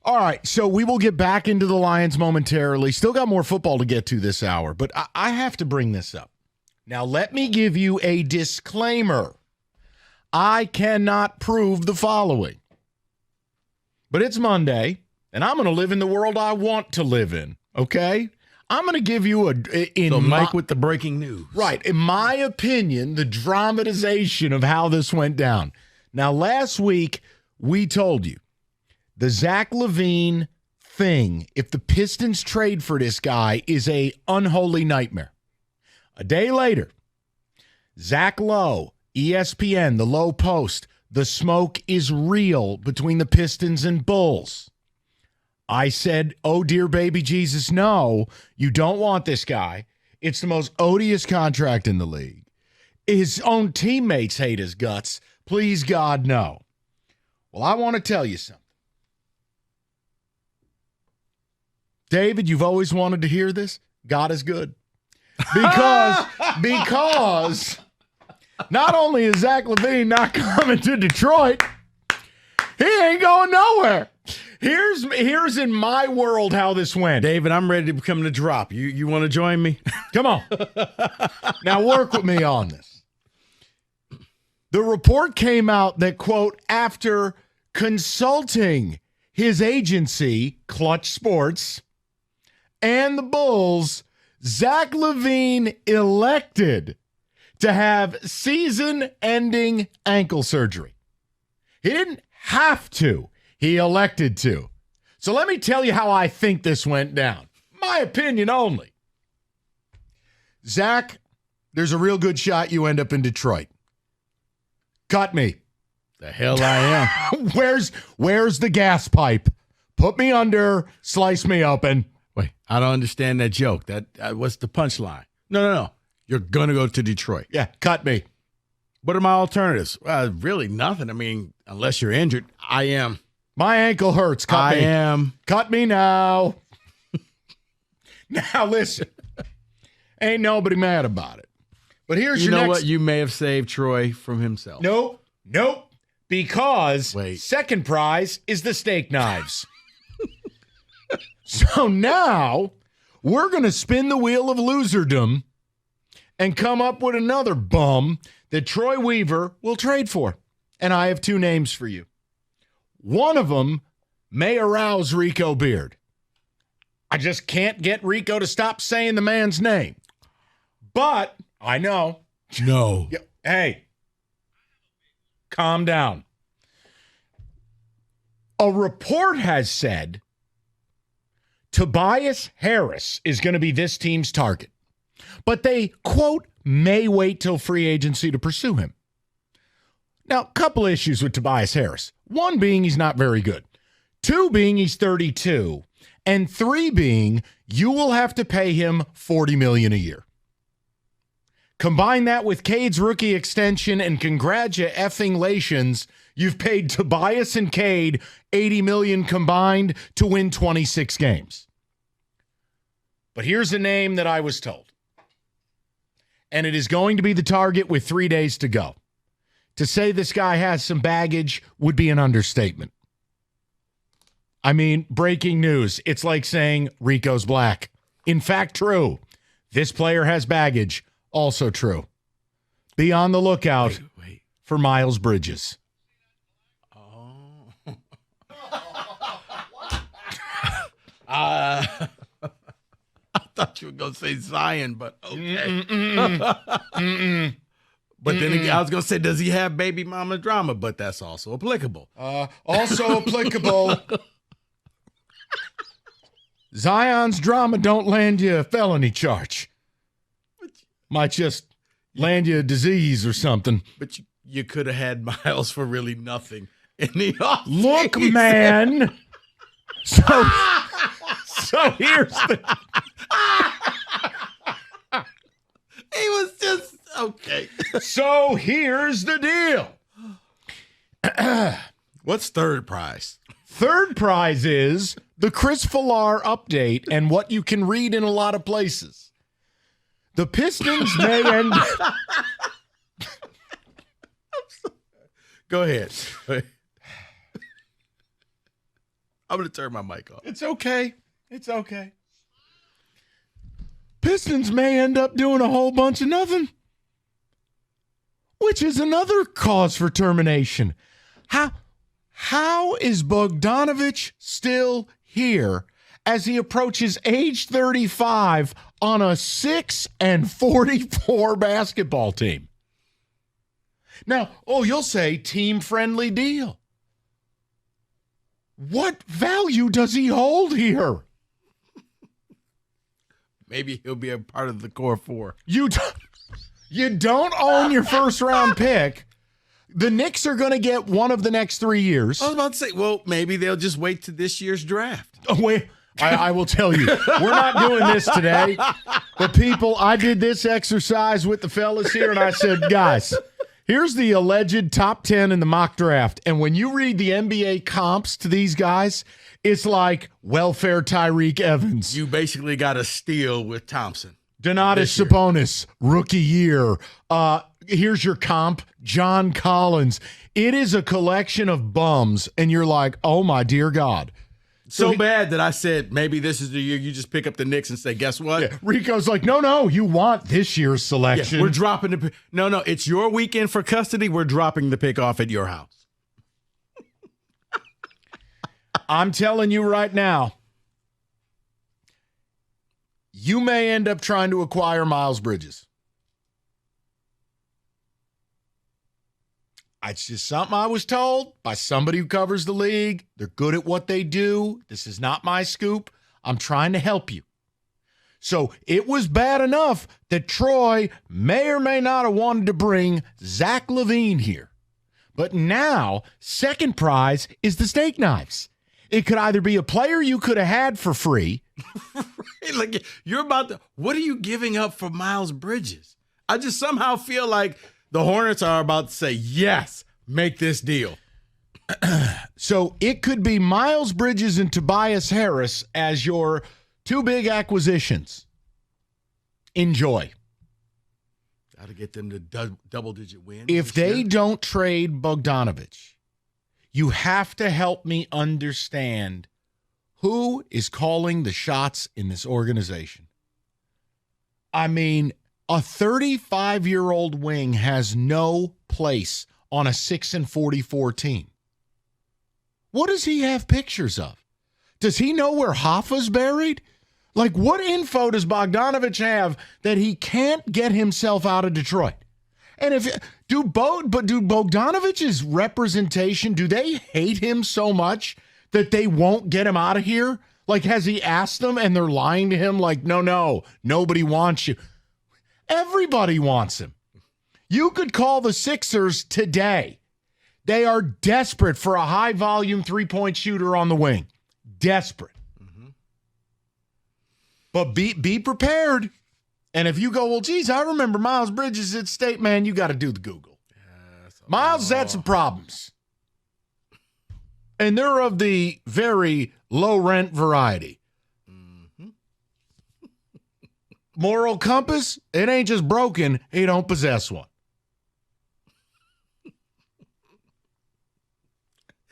All right, so we will get back into the Lions momentarily. Still got more football to get to this hour, but I have to bring this up. Now, let me give you a disclaimer. I cannot prove the following. But it's Monday, and I'm going to live in the world I want to live in, okay? I'm going to give you Mike with the breaking news. Right. In my opinion, the dramatization of how this went down. Now, last week, we told you the Zach LaVine thing, if the Pistons trade for this guy, is a unholy nightmare. A day later, Zach Lowe, ESPN, the Low Post, the smoke is real between the Pistons and Bulls. I said, oh, dear baby Jesus, no, you don't want this guy. It's the most odious contract in the league. His own teammates hate his guts. Please, God, no. Well, I want to tell you something. David, you've always wanted to hear this. God is good. Because not only is Zach LaVine not coming to Detroit, he ain't going nowhere. Here's in my world how this went. David, I'm ready to become the drop. You want to join me? Come on. Now work with me on this. The report came out that, quote, after consulting his agency, Clutch Sports, and the Bulls, Zach LaVine elected to have season-ending ankle surgery. He didn't have to. He elected to. So let me tell you how I think this went down. My opinion only. Zach, there's a real good shot you end up in Detroit. Cut me. The hell I am. Where's the gas pipe? Put me under, slice me open. Wait, I don't understand that joke. What's the punchline? No. You're going to go to Detroit. Yeah, cut me. What are my alternatives? Really nothing. I mean, unless you're injured. I am. My ankle hurts. Cut me. I am. Cut me now. Now, listen. Ain't nobody mad about it. But here's you your know next... what? You may have saved Troy from himself. Nope. Because Wait. second prize is the steak knives. So now we're going to spin the wheel of loserdom and come up with another bum that Troy Weaver will trade for. And I have two names for you. One of them may arouse Rico Beard. I just can't get Rico to stop saying the man's name. But I know. No. Hey, calm down. A report has said Tobias Harris is going to be this team's target. But they, quote, may wait till free agency to pursue him. Now, a couple issues with Tobias Harris. One being he's not very good. Two being he's 32. And three being you will have to pay him $40 million a year. Combine that with Cade's rookie extension and congratulations, you've paid Tobias and Cade $80 million combined to win 26 games. But here's a name that I was told. And it is going to be the target with 3 days to go. To say this guy has some baggage would be an understatement. I mean, breaking news. It's like saying Rico's black. In fact, true. This player has baggage. Also true. Be on the lookout for Miles Bridges. Oh. I thought you were going to say Zion, but okay. But then again, I was going to say, does he have baby mama drama? But that's also applicable. Also applicable. Zion's drama don't land you a felony charge. Might just land you a disease or something. But you could have had Miles for really nothing in the offseason. Look, man. So here's the... He was just, okay. So here's the deal. What's third prize? Third prize is the Chris Villar update and what you can read in a lot of places. The Pistons may end... Go ahead. I'm going to turn my mic off. It's okay. It's okay. Pistons may end up doing a whole bunch of nothing, which is another cause for termination. How is Bogdanovich still here as he approaches age 35 on a 6-44 basketball team? Now, you'll say team-friendly deal. What value does he hold here? Maybe he'll be a part of the core four. You don't own your first-round pick. The Knicks are going to get one of the next 3 years. I was about to say, well, maybe they'll just wait to this year's draft. Oh, wait. I will tell you, we're not doing this today. But people, I did this exercise with the fellas here, and I said, guys, here's the alleged top 10 in the mock draft. And when you read the NBA comps to these guys, it's like welfare Tyreek Evans. You basically got a steal with Thompson. Donatas Sabonis, rookie year. Here's your comp, John Collins. It is a collection of bums, and you're like, oh, my dear God. So bad that I said maybe this is the year you just pick up the Knicks and say, guess what? Yeah, Rico's like, no, you want this year's selection. Yeah, we're dropping the pick. No, it's your weekend for custody. We're dropping the pick off at your house. I'm telling you right now, you may end up trying to acquire Miles Bridges. It's just something I was told by somebody who covers the league. They're good at what they do. This is not my scoop. I'm trying to help you. So it was bad enough that Troy may or may not have wanted to bring Zach LaVine here. But now, second prize is the steak knives. It could either be a player you could have had for free. Like you're about to, what are you giving up for Miles Bridges? I just somehow feel like the Hornets are about to say, yes, make this deal. So it could be Miles Bridges and Tobias Harris as your two big acquisitions. Enjoy. Got to get them to double-digit wins. If they don't trade Bogdanovich, you have to help me understand who is calling the shots in this organization. I mean, a 35-year-old wing has no place on a 6-44 team. What does he have pictures of? Does he know where Hoffa's buried? Like, what info does Bogdanovich have that he can't get himself out of Detroit? And do Bogdanovich's representation, do they hate him so much that they won't get him out of here? Like, has he asked them and they're lying to him like, no, nobody wants you. Everybody wants him. You could call the Sixers today. They are desperate for a high-volume three-point shooter on the wing. Desperate. Mm-hmm. But be prepared. And if you go, well, geez, I remember Miles Bridges at State, man, you got to do the Google. Miles had some problems. And they're of the very low-rent variety. Mm-hmm. Moral compass, it ain't just broken, he don't possess one.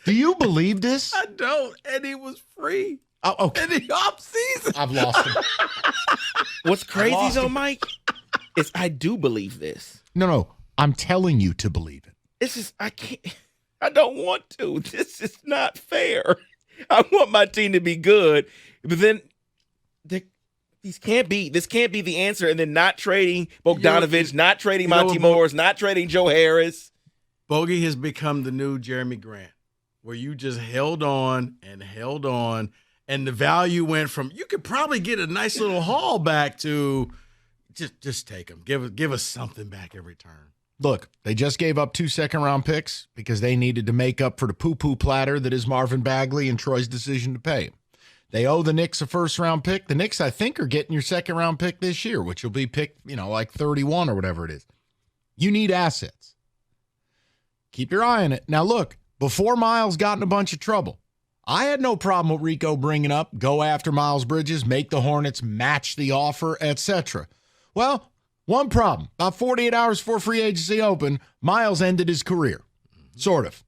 Do you believe this? I don't, and he was free. Oh, okay. In the offseason. I've lost him. What's crazy though, Mike, is I do believe this. No, I'm telling you to believe it. It's just I don't want to. This is not fair. I want my team to be good, but then this can't be the answer. And then not trading Bogdanovich, not trading Monty Morris, not trading Joe Harris. Bogey has become the new Jeremy Grant, where you just held on, and the value went from you could probably get a nice little haul back to just take them. Give us something back every turn. Look, they just gave up 2 second-round picks because they needed to make up for the poo-poo platter that is Marvin Bagley and Troy's decision to pay him. They owe the Knicks a first-round pick. The Knicks, I think, are getting your second-round pick this year, which will be picked, like 31 or whatever it is. You need assets. Keep your eye on it. Now, look, before Miles got in a bunch of trouble, I had no problem with Rico bringing up, go after Miles Bridges, make the Hornets match the offer, etc. Well, one problem. About 48 hours before free agency opened, Miles ended his career. Sort of.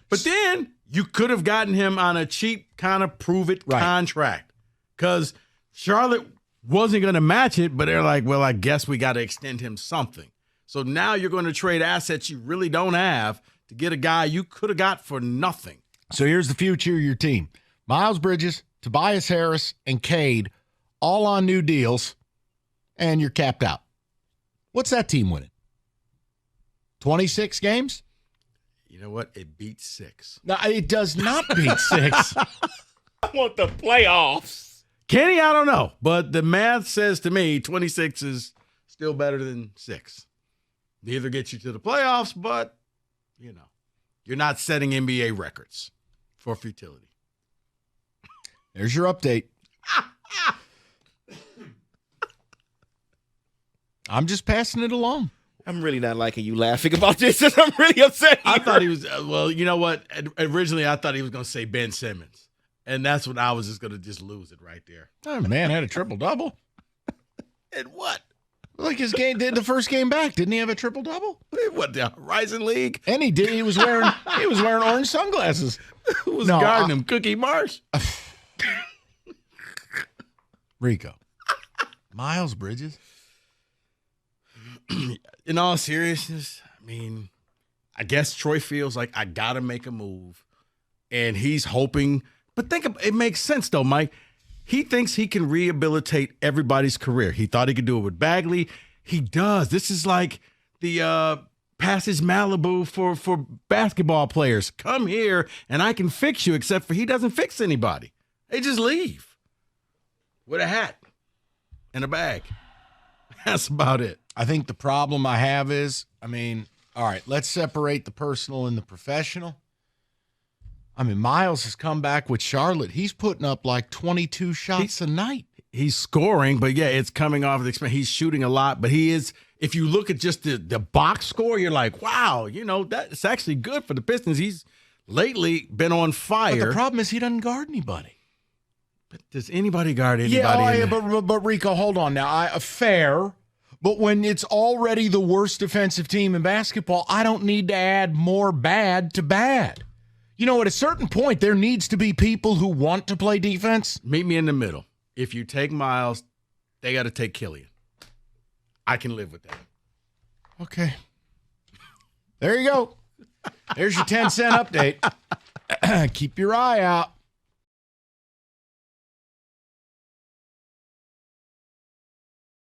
But then You could have gotten him on a cheap kind of prove-it contract because Charlotte wasn't going to match it, but they're like, well, I guess we got to extend him something. So now you're going to trade assets you really don't have to get a guy you could have got for nothing. So here's the future of your team. Miles Bridges, Tobias Harris, and Cade all on new deals, and you're capped out. What's that team winning? 26 games? You know what? It beats 6. No, it does not beat 6. I want the playoffs. Kenny, I don't know, but the math says to me 26 is still better than 6. Neither gets you to the playoffs, but, you know, you're not setting NBA records for futility. There's your update. I'm just passing it along. I'm really not liking you laughing about this, and I'm really upset. I thought he was, well, you know what? Originally, I thought he was going to say Ben Simmons, and that's what I was just going to just lose it right there. Oh, man had a triple-double. And what? Like his game did the first game back. Didn't he have a triple-double? What, the Horizon League? And he did. He was wearing orange sunglasses. Who was guarding him? Cookie Marsh? Rico. Miles Bridges. In all seriousness, I mean, I guess Troy feels like I got to make a move, and he's hoping. But it makes sense, though, Mike. He thinks he can rehabilitate everybody's career. He thought he could do it with Bagley. He does. This is like the Passage Malibu for basketball players. Come here, and I can fix you, except for he doesn't fix anybody. They just leave with a hat and a bag. That's about it. I think the problem I have is, all right, let's separate the personal and the professional. Miles has come back with Charlotte. He's putting up like 22 shots a night. He's scoring, but yeah, it's coming off the expense. He's shooting a lot, but he is, if you look at just the box score, you're like, wow, that's actually good for the Pistons. He's lately been on fire. But the problem is he doesn't guard anybody. But does anybody guard anybody? Yeah, but Rico, hold on now. Fair. But when it's already the worst defensive team in basketball, I don't need to add more bad to bad. At a certain point, there needs to be people who want to play defense. Meet me in the middle. If you take Miles, they got to take Killian. I can live with that. Okay. There you go. There's your 10-cent update. Keep your eye out.